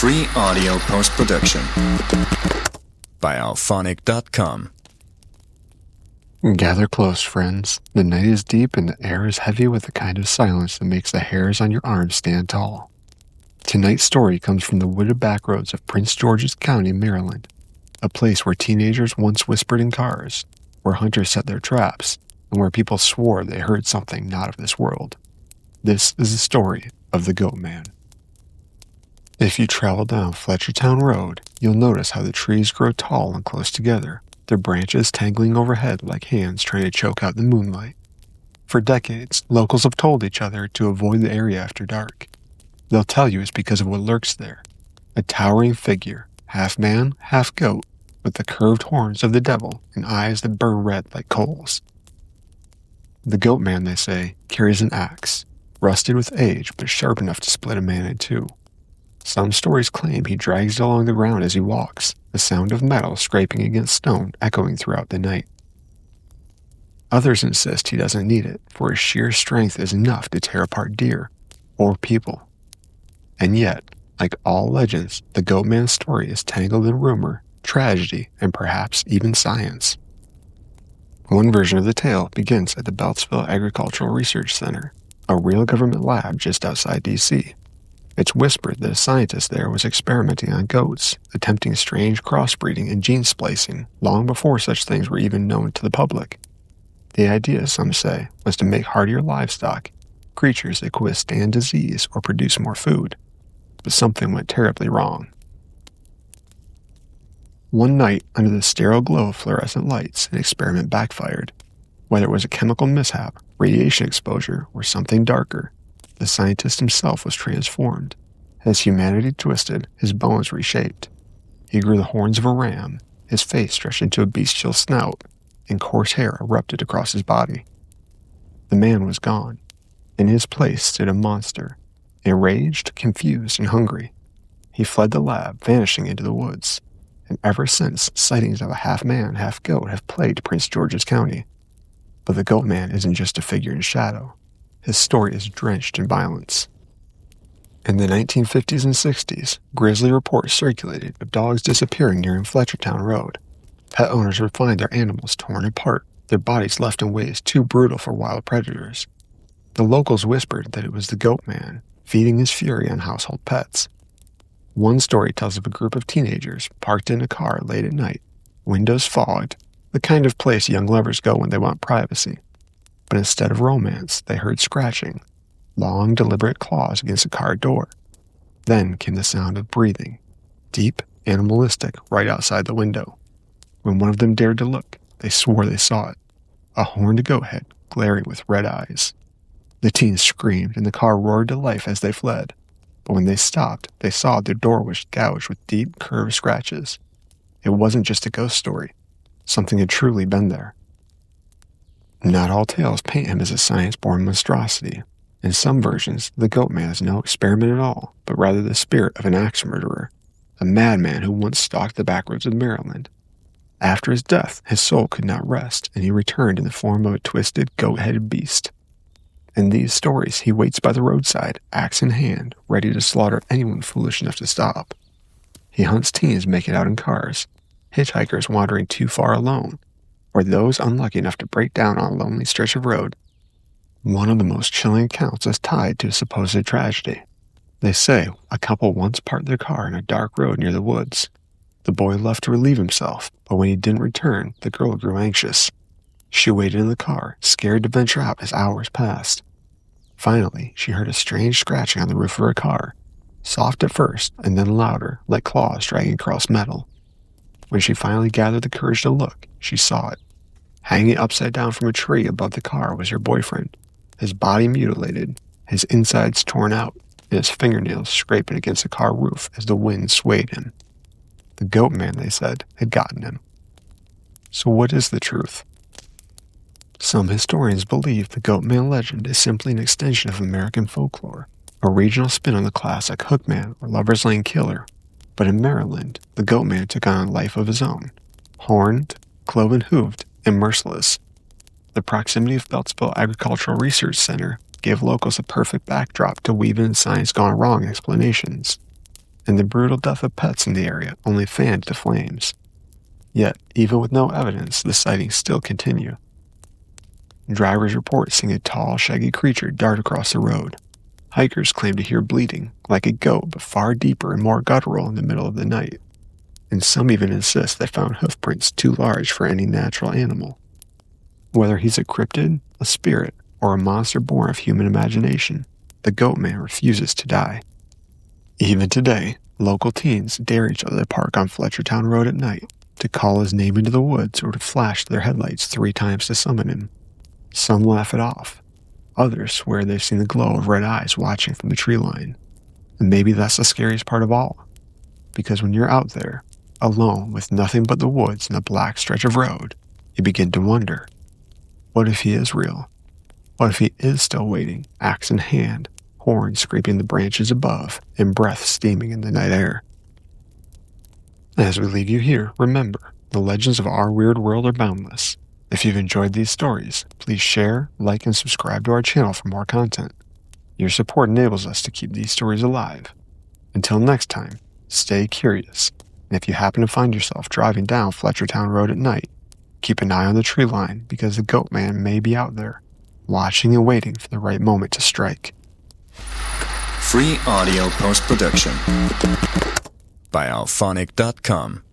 Free audio post-production by alphonic.com. Gather close, friends. The night is deep and the air is heavy with the kind of silence that makes the hairs on your arms stand tall. Tonight's story comes from the wooded backroads of Prince George's County, Maryland, a place where teenagers once whispered in cars, where hunters set their traps, and where people swore they heard something not of this world. This is the story of the Goatman. If you travel down Fletchertown Road, you'll notice how the trees grow tall and close together, their branches tangling overhead like hands trying to choke out the moonlight. For decades, locals have told each other to avoid the area after dark. They'll tell you it's because of what lurks there. A towering figure, half man, half goat, with the curved horns of the devil and eyes that burn red like coals. The Goatman, they say, carries an axe, rusted with age but sharp enough to split a man in two. Some stories claim he drags it along the ground as he walks, the sound of metal scraping against stone echoing throughout the night. Others insist he doesn't need it, for his sheer strength is enough to tear apart deer or people. And yet, like all legends, the Goatman's story is tangled in rumor, tragedy, and perhaps even science. One version of the tale begins at the Beltsville Agricultural Research Center, a real government lab just outside D.C. It's whispered that a scientist there was experimenting on goats, attempting strange crossbreeding and gene splicing long before such things were even known to the public. The idea, some say, was to make hardier livestock, creatures that could withstand disease or produce more food. But something went terribly wrong. One night, under the sterile glow of fluorescent lights, an experiment backfired. Whether it was a chemical mishap, radiation exposure, or something darker, the scientist himself was transformed. As humanity twisted, his bones reshaped. He grew the horns of a ram, his face stretched into a bestial snout, and coarse hair erupted across his body. The man was gone. In his place stood a monster, enraged, confused, and hungry. He fled the lab, vanishing into the woods, and ever since, sightings of a half-man, half-goat have plagued Prince George's County. But the Goatman isn't just a figure in shadow. His story is drenched in violence. In the 1950s and 60s, grisly reports circulated of dogs disappearing near Fletchertown Road. Pet owners would find their animals torn apart, their bodies left in ways too brutal for wild predators. The locals whispered that it was the Goatman, feeding his fury on household pets. One story tells of a group of teenagers parked in a car late at night, windows fogged, the kind of place young lovers go when they want privacy. But instead of romance, they heard scratching, long, deliberate claws against a car door. Then came the sound of breathing, deep, animalistic, right outside the window. When one of them dared to look, they swore they saw it, a horned goat head glaring with red eyes. The teens screamed, and the car roared to life as they fled. But when they stopped, they saw their door was gouged with deep, curved scratches. It wasn't just a ghost story. Something had truly been there. Not all tales paint him as a science-born monstrosity. In some versions, the Goatman is no experiment at all, but rather the spirit of an axe murderer, a madman who once stalked the backroads of Maryland. After his death, his soul could not rest, and he returned in the form of a twisted, goat-headed beast. In these stories, he waits by the roadside, axe in hand, ready to slaughter anyone foolish enough to stop. He hunts teens making out in cars, hitchhikers wandering too far alone, or those unlucky enough to break down on a lonely stretch of road. One of the most chilling accounts is tied to a supposed tragedy. They say a couple once parked their car in a dark road near the woods. The boy left to relieve himself, but when he didn't return, the girl grew anxious. She waited in the car, scared to venture out as hours passed. Finally, she heard a strange scratching on the roof of her car, soft at first and then louder, like claws dragging across metal. When she finally gathered the courage to look, she saw it. Hanging upside down from a tree above the car was her boyfriend, his body mutilated, his insides torn out, and his fingernails scraping against the car roof as the wind swayed him. The Goatman, they said, had gotten him. So what is the truth? Some historians believe the Goatman legend is simply an extension of American folklore, a regional spin on the classic Hookman or Lover's Lane killer. But in Maryland, the Goatman took on a life of his own, horned, cloven-hooved, and merciless. The proximity of Beltsville Agricultural Research Center gave locals a perfect backdrop to weave in science-gone-wrong explanations. and the brutal death of pets in the area only fanned the flames. Yet, even with no evidence, the sightings still continue. Drivers report seeing a tall, shaggy creature dart across the road. Hikers claim to hear bleating, like a goat but far deeper and more guttural in the middle of the night. And some even insist they found hoofprints too large for any natural animal. Whether he's a cryptid, a spirit, or a monster born of human imagination, the Goatman refuses to die. Even today, local teens dare each other to park on Fletchertown Road at night, to call his name into the woods or to flash their headlights 3 times to summon him. Some laugh it off. Others swear they've seen the glow of red eyes watching from the tree line. And maybe that's the scariest part of all. Because when you're out there, alone with nothing but the woods and a black stretch of road, you begin to wonder, what if he is real? What if he is still waiting, axe in hand, horns scraping the branches above, and breath steaming in the night air? As we leave you here, remember, the legends of our weird world are boundless. If you've enjoyed these stories, please share, like, and subscribe to our channel for more content. Your support enables us to keep these stories alive. Until next time, stay curious, and if you happen to find yourself driving down Fletchertown Road at night, keep an eye on the tree line because the Goatman may be out there, watching and waiting for the right moment to strike. Free audio post-production by alphonic.com.